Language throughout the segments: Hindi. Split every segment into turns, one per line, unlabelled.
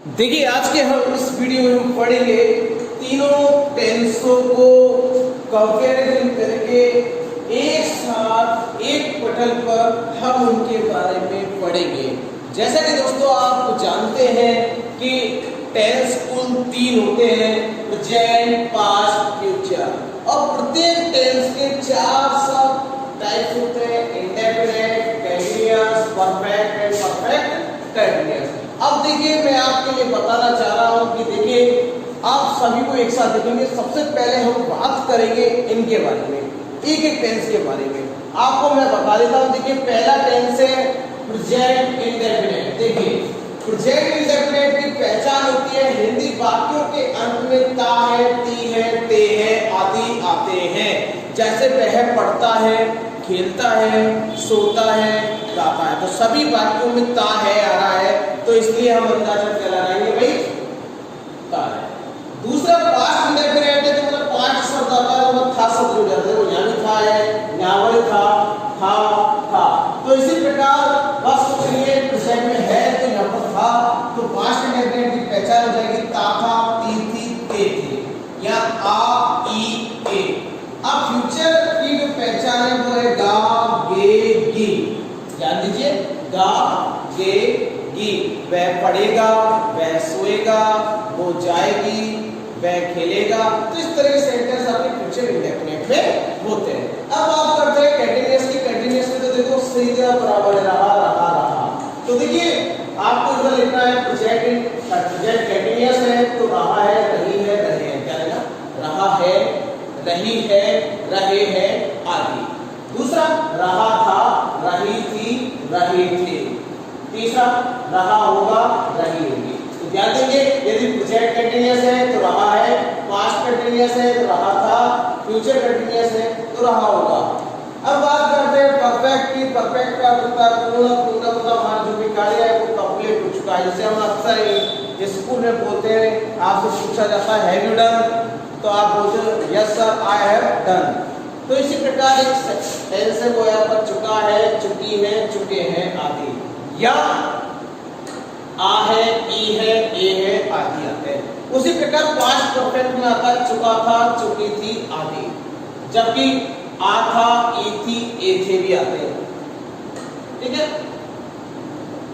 देखिए आज के हम इस वीडियो में हम पढ़ेंगे तीनों टेंसों को कंपैरिजन करके एक साथ एक पटल पर हम उनके बारे में पढ़ेंगे। जैसा कि दोस्तों आप जानते हैं कि टेंस कुल तीन होते हैं, प्रेजेंट, पास्ट, फ्यूचर। और प्रत्येक टेंस के चार सब टाइप्स होते हैं, indefinite, continuous, perfect and perfect continuous. अब देखिए मैं आपको ये बताना चाह रहा हूं कि देखिए आप सभी को एक साथ देखेंगे। सबसे पहले हम बात करेंगे इनके बारे में, एक एक टेंस के बारे में आपको मैं बता देता हूं। देखिए पहला टेंस है प्रेजेंट इंडेफिनिट। देखिए प्रेजेंट इंडेफिनिट की पहचान होती है हिंदी वाक्यों के अंत में ता है, ती है, ते है आदि आते हैं। जैसे वह पढ़ता है, खेलता है, सोता है, गाता है, तो सभी वाक्यों में ता है आ रहा है, तो इसलिए हम अंदाजा लगा लेंगे भाई ता है। दूसरा पास्ट इंडेफिनिट है, तो मतलब पांच शब्द आता है, मतलब था शब्द जुड़ जाते हैं, वो यहाँ भी था है, यहाँ भी था, था। तो इसी प्रकार बस कुछ नहीं है, प्रेजेंट में है तो यहाँ पर था, तो पास्ट इंडेफिनिट की पहचान हो जाएगी ता था, ती थी, ते थे, या आ, ई, ए। अब फ्यूचर की जो पहचान है वो है गा, गे, गी। ध्यान दीजिए, गा, गे, गी। वह पढ़ेगा, वह सोएगा, वो जाएगी, वह खेलेगा। तो इस तरह के सेंटेंस आपके फ्यूचर इंडेफिनिट में होते हैं। अब बात करते हैं कंटीन्यूअस की। कंटीन्यूअस में तो देखो सीधा बराबर रहा। तो देखिए आपको इधर लिखना है प्रेजेंट कंटीन्यूअस है, तो रहा है, रही है, रहे हैं। क्या लेना? रहा है, रही है, रहे हैं आदि। दूसरा रहा था, रही थी, रहे थे। तीसरा रहा होगा, रही होगी। तो ध्यान देंगे यदि प्रेजेंट कंटीन्यूअस है तो रहा है, पास्ट कंटीन्यूअस है तो रहा था, फ्यूचर कंटीन्यूअस है तो रहा होगा। अब बात करते हैं परफेक्ट की। परफेक्ट का मतलब पूर्ण मान जो भी कार्य है वो कंप्लीट हो चुका है। जैसे हम अक्सर स्कूल में बोलते हैं, आपसे पूछा जाता है हैव यू डन, तो आप बोलते हो yes sir I have done. तो इसी प्रकार एक टेंस है वो यहाँ पर चुका है, चुकी है, चुके हैं आदि, या आ है, ई है, ए है आदि आते हैं। उसी प्रकार पास्ट परफेक्ट में आता है चुका था, चुकी थी आदि, जबकि आ था, ई थी, ए थे भी आते हैं। ठीक है,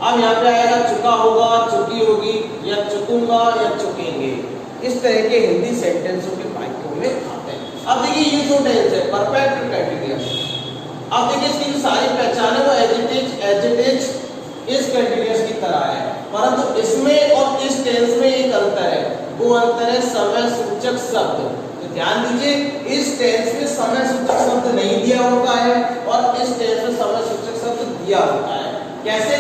अब यहाँ पे आएगा चुका होगा, चुकी होगी, या चुकूंगा, या चुकेंगे। इस तरह के हिंदी सेंटेंसों के वाक्यों में आते हैं। अब देखिए ये जो टेंस है परफेक्ट कंटीन्यूअस, अब देखिए इसकी जो सारी पहचान है वो एज इट इज इस कंटीन्यूअस की तरह है, परंतु इसमें और इस टेंस में एक अंतर है। वो अंतर है समय सूचक शब्द। तो ध्यान दीजिए इस टेंस में समय सूचक शब्द नहीं दिया होता है और इस टेंस में समय सूचक शब्द दिया होता है। कैसे?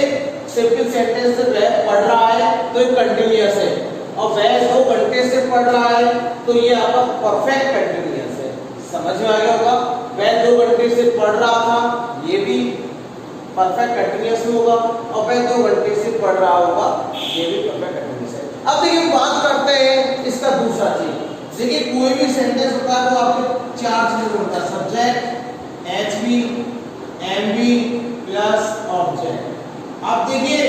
सिंपल सेंटेंस है वह पढ़ रहा है तो ये कंटीन्यूअस है, और वह 2 घंटे से पढ़ रहा है तो ये आपका परफेक्ट कंटीन्यूअस है। समझ में आ गया होगा? वह 2 घंटे से पढ़ रहा था, ये भी परफेक्ट कंटीन्यूअस होगा, और वह 2 घंटे से पढ़ रहा होगा, ये भी परफेक्ट कंटीन्यूअस है। अब देखिए बात करते हैं इसका दूसरा चीज। देखिए कोई भी सेंटेंस होता है वो आपके 4 चीजों में होता है, subject, HV, MV plus object. अब देखिए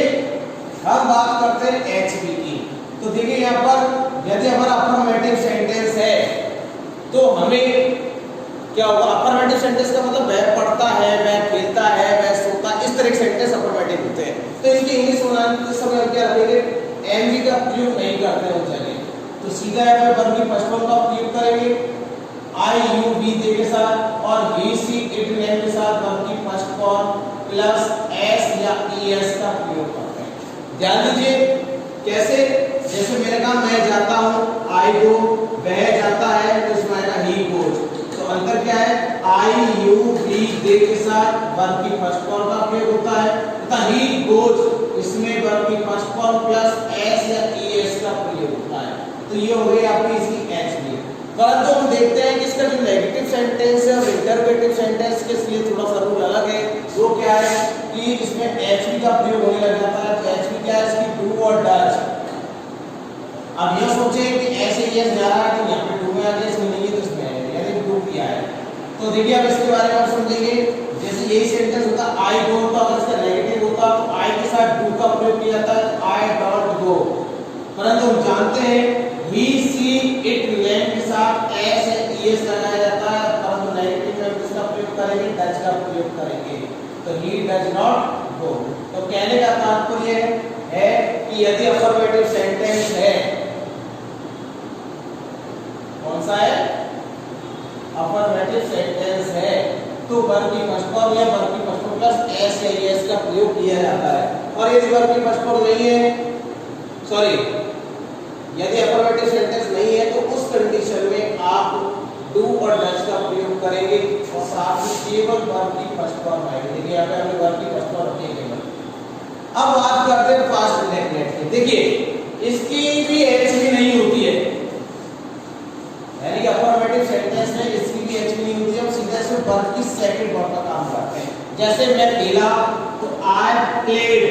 हम बात करते हैं एचवी की। तो देखिए यहाँ पर यदि हमारा अफर्मेटिव सेंटेंस है तो हमें क्या होगा? अफर्मेटिव सेंटेंस का मतलब वह पढ़ता है, वह खेलता है, वह सोता है, इस तरह के सेंटेंस अफर्मेटिव होते हैं। तो इनकी इंग्लिश बनाने के समय हम क्या रखेंगे? एमवी का प्रयोग नहीं करते हैं चलिए, तो सीधा यहाँ पर वर्ब की फर्स्ट फॉर्म का प्रयोग करेंगे आई यू वी दे के साथ, और ही सी इट नेम के साथ वर्ब की फर्स्ट फॉर्म प्लस एस या ईएस का प्रयोग करते हैं। ध्यान दीजिए कैसे? जैसे मैंने कहा मैं जाता हूँ, आई गो, वह जाता है तो इसमें आएगा ही गोज। तो अंतर क्या है? आई यू वी दे के साथ वर्ब की फर्स्ट फॉर्म का प्रयोग होता है, तथा ही गोज इसमें वर्ब की फर्स्ट फॉर्म प्लस एस या ईएस का प्रयोग होता है। तो ये हो गई आपकी इसकी एचवी। परंतु हम देखते हैं कि इसका जो नेगेटिव सेंटेंस है और इंटरोगेटिव सेंटेंस के लिए थोड़ा सा रूल अलग है। वो क्या है कि इसमें एचवी का प्रयोग होने लग जाता है। तो एचवी क्या है? इसकी डू और डज। अब यह सोचे कि ऐसे यस जा रहा है तो यहाँ पे डू में आ गया, इसमें नहीं है तो इसमें है, यानी डू किया है। तो देखिए अब इसके बारे में आप समझेंगे। जैसे यही सेंटेंस होता आई गो, तो अगर इसका नेगेटिव होता तो आई के साथ डू का प्रयोग किया जाता है, आई डोंट गो। परंतु हम जानते हैं ही सी इट नेम के साथ एस एस लगाया जाता है, परंतु नेगेटिव में किसका प्रयोग करेंगे? डज का प्रयोग करेंगे। तो ही डज नॉट गो। तो कहने का तात्पर्य है कि यदि अफर्मेटिव सेंटेंस है, कौन सा है? अफर्मेटिव सेंटेंस है, तो वर्ब की फर्स्ट फॉर्म या वर्ब की फर्स्ट फॉर्म प्लस एस या एस का प्रयोग किया जाता है। और यदि वर्ब की फर्स्ट फॉर्म नहीं है, सॉरी, यदि अफर्मेटिव सेंटेंस नहीं है, तो उस कंडीशन में आप डू और डज का प्रयोग करेंगे और साथ ही केवल वर्ब की फर्स्ट फॉर्म आएगी। देखिए यहाँ पे हमने वर्ब की फर्स्ट फॉर्म रखी है केवल। अब बात करते हैं पास्ट इंडेफिनिट की। देखिए इसकी भी एच भी नहीं होती है, यानी कि अफर्मेटिव सेंटेंस में इसकी भी एच भी नहीं होती है, हम सीधे से वर्ब की सेकंड फॉर्म का काम करते हैं। जैसे मैं खेला तो आई प्लेड,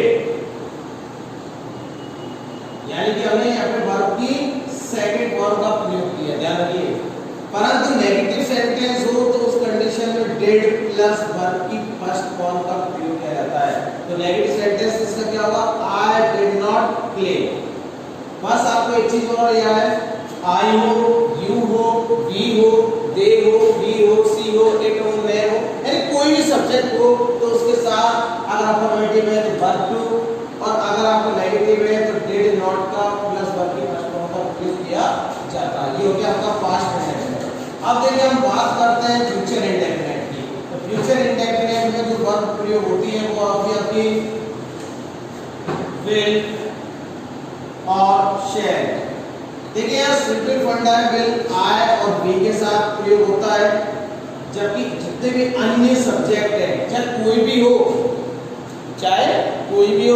यानी कि हमने यहाँ पे वर्ब की सेकंड फॉर्म का प्रयोग किया, ध्यान रखिए। परंतु नेगेटिव सेंटेंस हो तो उस कंडीशन में डिड प्लस वर्ब की फर्स्ट फॉर्म का प्रयोग किया जाता है। तो नेगेटिव सेंटेंस इसका क्या होगा? I did not play. बस आपको एक चीज और याद है, आई हो, यू हो, वी हो, दे हो, वी हो, सी हो, इट हो, मैं हो, यानी कोई भी सब्जेक्ट हो तो उसके साथ अगर अफर्मेटिव है तो वर्ब टू, और अगर आपको नेगेटिव है तो डिड नॉट का प्लस वर्ब की फर्स्ट फॉर्म का प्रयोग किया जाता है। ये हो गया आपका पास्ट इंडेफिनिट। अब देखिए हम बात करते हैं फ्यूचर इंडेफिनिट की। तो फ्यूचर इंडेफिनिट में जो वर्ब प्रयोग होती है वो आपकी विल और शैल। देखिए यहाँ सिंपल फंडा है, विल आई और बी के साथ प्रयोग होता है, जबकि जितने भी अन्य सब्जेक्ट है, चाहे कोई भी हो,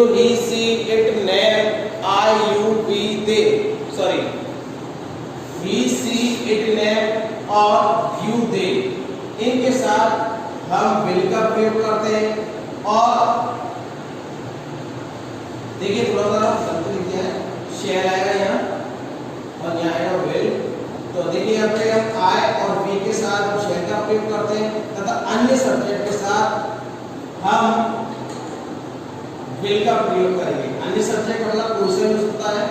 he she it name I you we they, sorry, he she it name और यू दे, इनके साथ हम विल का प्रयोग करते हैं। और देखिए थोड़ा सा गलती लिख दिया है, शेयर आएगा यहाँ और यहाँ आएगा विल। तो देखिए यहाँ पे हम आई और वी के साथ हम शेयर का प्रयोग करते हैं तथा अन्य सब्जेक्ट के साथ हम विल का प्रयोग करेंगे। अन्य सब्जेक्ट मतलब कोई से हो सकता है,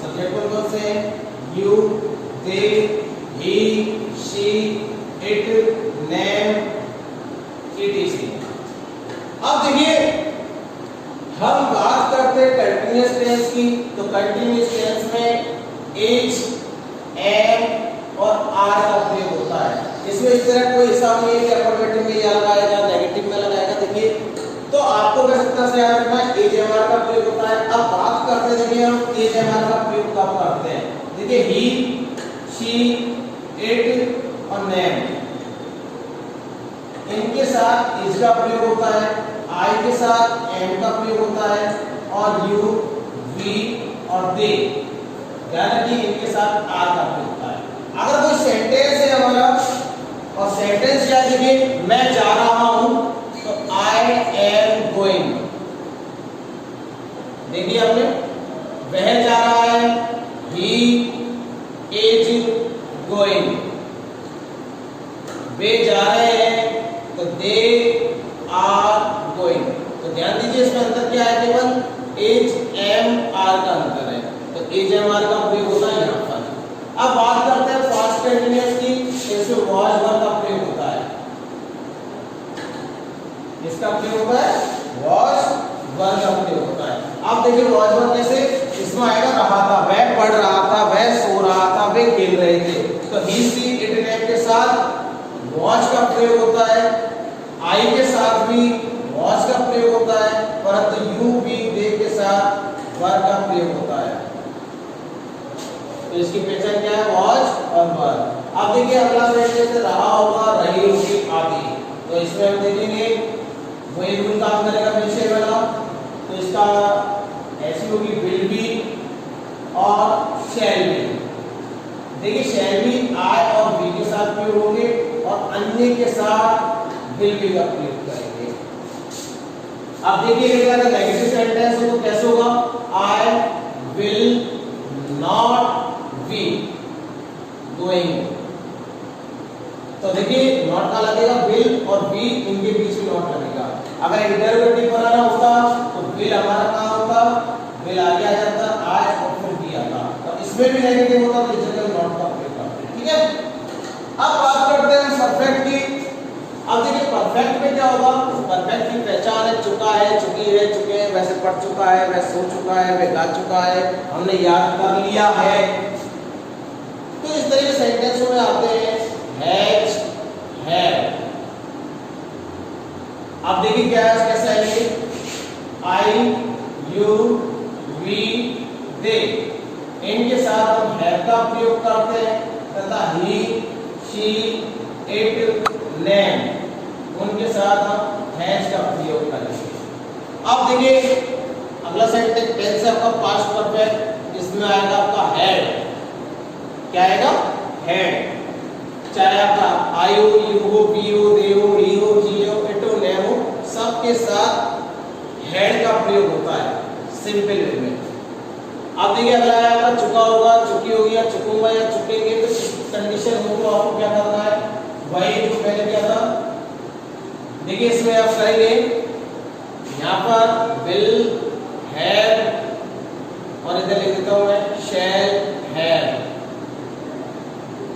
सब्जेक्ट कौन से हैं? You, they, he, she, it, name, etc। अब देखिए हम बात करते हैं कंटीन्यूअस टेंस की। तो कंटीन्यूअस टेंस में एज, एम और आर का प्रयोग होता है। इसमें इस तरह कोई हिसाब नहीं है कि अफर्मेटिव में या लगाएगा, नेगेटिव में लगाएगा। देखिए तो आपको वैसे तरह से याद रखना है एज एम आर का प्रयोग होता है। अब बात करते हैं, देखिए हम एज एम आर का प्रयोग कब करते हैं। देखिए ही, शी, इट और नेम, इनके साथ एज का प्रयोग होता है, आई के साथ एम का प्रयोग होता है और यू, वी और दे, यानी कि इनके साथ आर का प्रयोग होता है। अगर कोई सेंटेंस है हमारा और सेंटेंस क्या है, देखिए मैं जा रहा हूं तो आई एम गोइंग। देखिए आपने, वह जा रहा है, ही इज गोइंग। वे जा रहे हैं तो दे आर गोइंग। तो ध्यान दीजिए इसमें अंतर क्या है, केवल एज एम आर का अंतर है। तो एज एम आर का प्रयोग होता है यहाँ पर। अब बात करते हैं पास्ट कंटीन्यूअस की। इसमें वॉज वर्ब का प्रयोग होता है। इसका प्रयोग होता है वॉज वर्ब का प्रयोग होता है। अब देखिए वॉज वर्ब कैसे, इसमें आएगा रहा था, वह पढ़ रहा था, वह सो रहा था, वे खेल रहे थे। तो ही, सी, इट, नेम के साथ वॉज का प्रयोग होता है, आई के साथ भी वॉज का प्रयोग होता है, परंतु यू, वी, दे के साथ वर्ब का प्रयोग होता है। तो इसकी पहचान क्या है, वॉज और वर्ब। अब देखिए अगला सेंटेंस रहा होगा, रही होगी आदि। तो इसमें हम देखेंगे वही रूल काम करेगा पीछे वाला। तो इसका ऐसी होगी विल बी और शैल बी। देखिए शैल बी आई और बी के साथ प्रयोग होंगे और अन्य के साथ विल बी का प्रयोग करेंगे। अब देखिए अगर नेगेटिव सेंटेंस हो तो कैसे होगा, I will not be going. तो देखिए नॉट का लगेगा विल और बी, इनके बीच में नॉट लगेगा। अगर इंटरोगेटिव बनाना होता तो विल हमारा काम होता, विल आगे आ जाता, आई और फिर बी आता। इसमें भी नेगेटिव होता तो जनरल नॉट का प्रयोग करते हैं। ठीक है, अब बात करते हैं परफेक्ट की। अब देखिए परफेक्ट में क्या होगा, परफेक्ट की पहचान है चुका है, चुकी है, चुके हैं, वैसे पढ़ चुका है, वैसे सो चुका है, वह गा चुका है, हमने याद कर लिया है। तो इस तरह के सेंटेंसों में आते हैं हैज, हैव। अब देखिए क्या है, कैसा है ये, आई, यू, वी, दे, इनके साथ हम हैव का प्रयोग करते हैं तथा ही, शी, इट, नेम, उनके साथ हम हैज का प्रयोग करेंगे। अब देखिए अगला सेंटेंस टेंस है आपका पास्ट परफेक्ट, इसमें आएगा आपका हैड। क्या आएगा, हैड। चाहे आपका आयो, यू हो, बी हो, दे हो, ही हो, जी हो, इट हो, नेम हो, सबके साथ हैड का प्रयोग होता है सिंपल वे में। अब देखिए अगला है आपका चुका होगा, चुकी होगी, या चुकूंगा या चुकेंगे, तो कंडीशन हो तो आपको क्या करना है, वही जो मैंने किया था। देखिए इसमें आप करेंगे यहाँ पर विल, हैव, और इधर लिख देता हूं मैं शैल, हैव।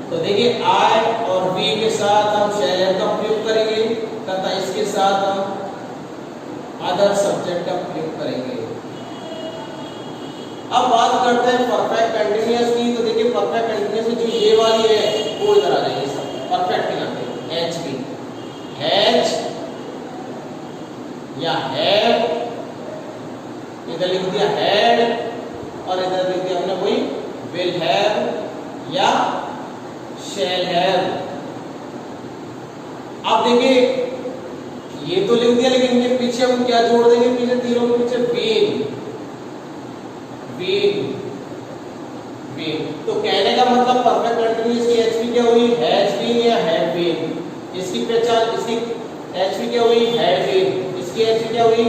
तो देखिए आई और वी के साथ हम शैल हैव का प्रयोग करेंगे तथा इसके साथ हम अदर सब्जेक्ट का प्रयोग करेंगे। अब बात करते हैं परफेक्ट कंटीन्यूअस की। तो देखिए परफेक्ट कंटीन्यूअस जो ये वाली है वो इधर आ जाएगी, सब परफेक्ट के नाम पे एच बी, हैज या हैव, इधर लिख दिया हैड और इधर लिख दिया हमने वही विल हैव या शैल हैव। अब देखिए ये तो लिख दिया, लेकिन इनके पीछे हम क्या जोड़ देंगे, पीछे तीनों के पीछे बीन, बीन, बीन। तो कहने का मतलब परफेक्ट कंटीन्यूअस की एचपी क्या हुई, हैज बीन या हैव बीन। इसकी पहचान, इसकी एचपी क्या हुई, हैव बीन। इसकी एचपी क्या हुई,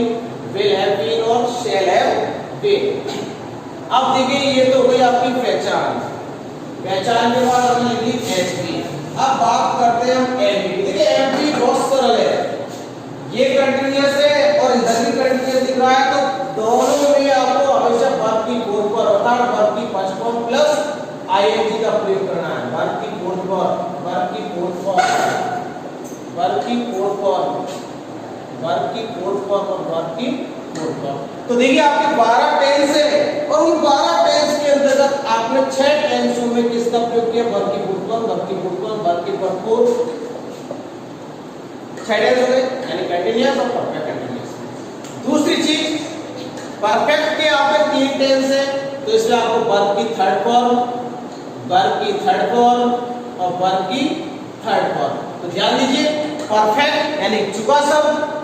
विल हैव बीन और शैल हैव बीन। अब देखिए ये तो हुई आपकी पहचान, पहचान के बाद हमने लिख दी एचपी। अब बात करते हैं हम एमपी। देखिए एमपी बहुत सरल है, ये कंटीन्यूअस है और इधर भी कंटीन्यूअस दिख रहा है, तो दोनों में आपको हमेशा वर्ब की फोर्थ पर अर्थात वर्ब की फर्स्ट फॉर्म प्लस आईएनजी का प्रयोग करना है। वर्ब की फोर्थ फॉर्म, वर्ब की फोर्थ फॉर्म, वर्ब की फोर्थ फॉर्म, वर्ब की फोर्थ फॉर्म और वर्ब की फोर्थ फॉर्म। तो देखिए आपके 12 टेंस है और उन 12 टेंस के अंतर्गत आपने 6 टेंसों में किसका प्रयोग किया, वर्ब की फोर्थ फॉर्म, वर्ब की फोर्थ फॉर्म, वर्ब की फोर्थ फॉर्म। 6 टेंस हो गए, यानी कंटीन्यूअस और परफेक्ट कंटीन्यूअस। दूसरी चीज, परफेक्ट के आपके 3 टेंस है, तो इसमें आपको वर्ब की थर्ड फॉर्म, वर्ब की थर्ड फॉर्म और वर्ब की थर्ड फॉर्म। तो ध्यान दीजिए परफेक्ट यानी चुका शब्द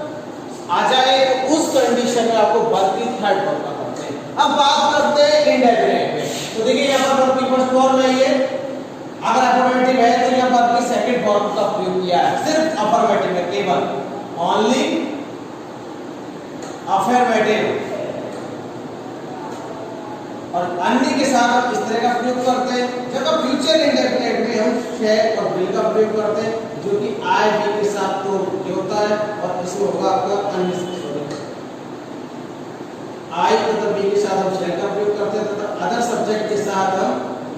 आ जाए तो उस कंडीशन में आपको वर्ब की थर्ड फॉर्म का करते हैं। अब बात करते हैं इंडेफिनिट में। तो देखिए यहाँ पर वर्ब की फर्स्ट फॉर्म है ये, अगर अफर्मेटिव है तो यहाँ पर वर्ब की सेकंड फॉर्म का प्रयोग किया है, सिर्फ अफर्मेटिव में, केवल ओनली अफर्मेटिव। और अन्य के साथ हम इस तरह का प्रयोग करते हैं। जब हम फ्यूचर इंडेफिनिट में हम शैल और विल का प्रयोग करते हैं, जो कि आई बी के साथ तो ये होता है और इसमें होगा आपका अन्य आई तथा बी के साथ हम शैल का प्रयोग करते हैं तथा अदर सब्जेक्ट के साथ हम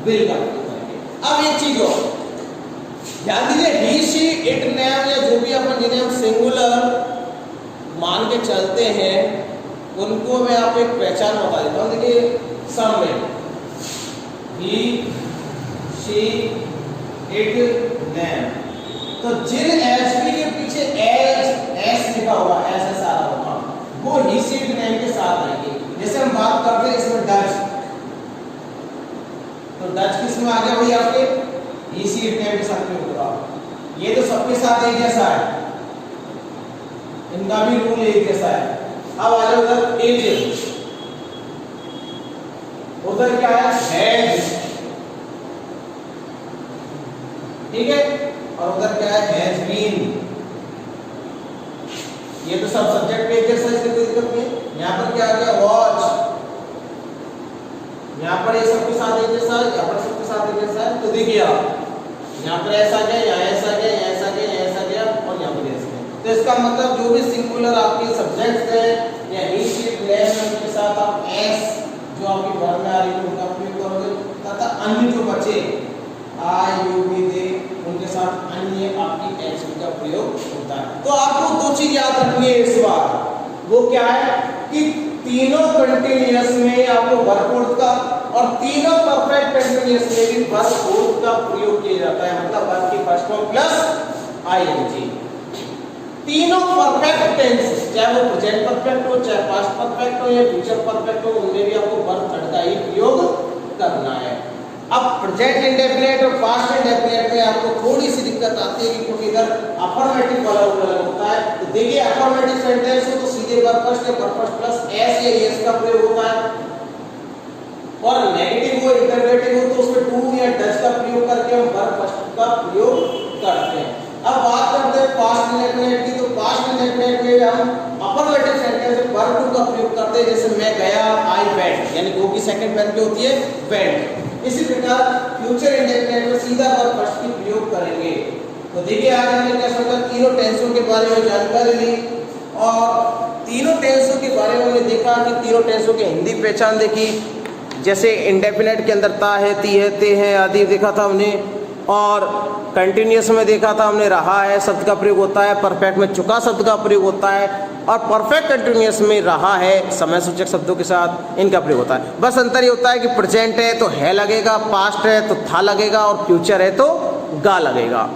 विल का प्रयोग करेंगे। अब एक चीज और ध्यान दीजिए, ही, शी, इट, नेम या जो भी अपन जिन्हें हम सिंगुलर मान के चलते हैं उनको मैं आपको एक पहचान बता देता हूँ। देखिए सम में ही, शी, इट, नेम, तो जिन एचपी के पीछे एस लिखा होगा, एस आ रहा होगा, वो ही, शी, इट, नेम के साथ आएंगे। जैसे हम बात करते हैं इसमें डच, तो डच किसमें आ गया भाई, आपके ही, शी, इट, नेम के साथ में होगा। ये तो सबके साथ एक जैसा है, इनका भी रूल एक जैसा है। अब आ जाओ उधर एज, उधर क्या है, हैज, ठीक है, और उधर क्या है, हैज बीन। ये तो सब सब्जेक्ट पे एक जैसा, इसकी कोई दिक्कत नहीं। यहाँ पर क्या आ गया, वॉच, यहाँ पर ये सबके साथ एक जैसा है, यहाँ पर सबके साथ एक जैसा है। तो देखिए आप यहाँ पर ऐसा गया, यहाँ ऐसा गया, यहाँ ऐसा गया, यहाँ ऐसा गया और यहाँ पर ऐसा गया। तो इसका मतलब जो भी सिंगुलर आपके सब्जेक्ट्स हैं या ही, शी, इट, नेम के साथ आप एस जो आपकी वर्ब में आ रही है उनका प्रयोग करोगे तथा आ यू भी दे, उनके साथ अन्य आपकी एच का प्रयोग होता है। तो आपको दो चीज याद रखनी है इस बार, वो क्या है कि तीनों कंटिन्यूअस में आपको वर्ब फोर्स का और तीनों परफेक्ट कंटिन्यूअस में भी वर्ब फोर्स का प्रयोग किया जाता है, मतलब वर्ब की फर्स्ट फॉर्म प्लस आईएनजी। तीनों परफेक्ट टेंस, चाहे वो प्रेजेंट परफेक्ट हो, चाहे पास्ट परफेक्ट हो या फ्यूचर परफेक्ट हो, उनमें भी आपको वर्ब थर्ड का ही प्रयोग करना है। अब प्रेजेंट इंडेफिनिट और पास्ट इंडेफिनिट में आपको थोड़ी सी दिक्कत आती है क्योंकि इधर अफर्मेटिव वाला अलग होता है। तो देखिए अफर्मेटिव सेंटेंस हो तो सीधे वर्ब फर्स्ट या वर्ब फर्स्ट प्लस एस या एस का प्रयोग होता है, और नेगेटिव हो इंटरवेटिव हो तो उसमें टू या डज का प्रयोग करके हम वर्ब फर्स्ट का प्रयोग करते हैं। अब बात करते हैं पास्ट इंडेफिनिट की, तो पास्ट इंडेफिनिट में हम अफर्मेटिव सेंटेंस में वर्ब टू का प्रयोग करते हैं, जैसे मैं गया, आई वेंट, यानी गो की सेकंड वर्ब क्या होती है, वेंट। इसी प्रकार फ्यूचर इंडेफिनिट में सीधा वर्ब फर्स्ट की प्रयोग करेंगे। तो देखिए आज हमने क्या समझा, तीनों टेंसों के बारे में जानकारी ली और तीनों टेंसों के बारे में हमने देखा कि तीनों टेंसों की हिंदी पहचान देखी, जैसे इंडेफिनिट के अंदर ता है, ती है, ते है आदि देखा था हमने, और कंटिन्यूअस में देखा था हमने रहा है शब्द का प्रयोग होता है, परफेक्ट में चुका शब्द का प्रयोग होता है, और परफेक्ट कंटिन्यूअस में रहा है समय सूचक शब्दों के साथ इनका प्रयोग होता है। बस अंतर ये होता है कि प्रेजेंट है तो है लगेगा, पास्ट है तो था लगेगा, और फ्यूचर है तो गा लगेगा।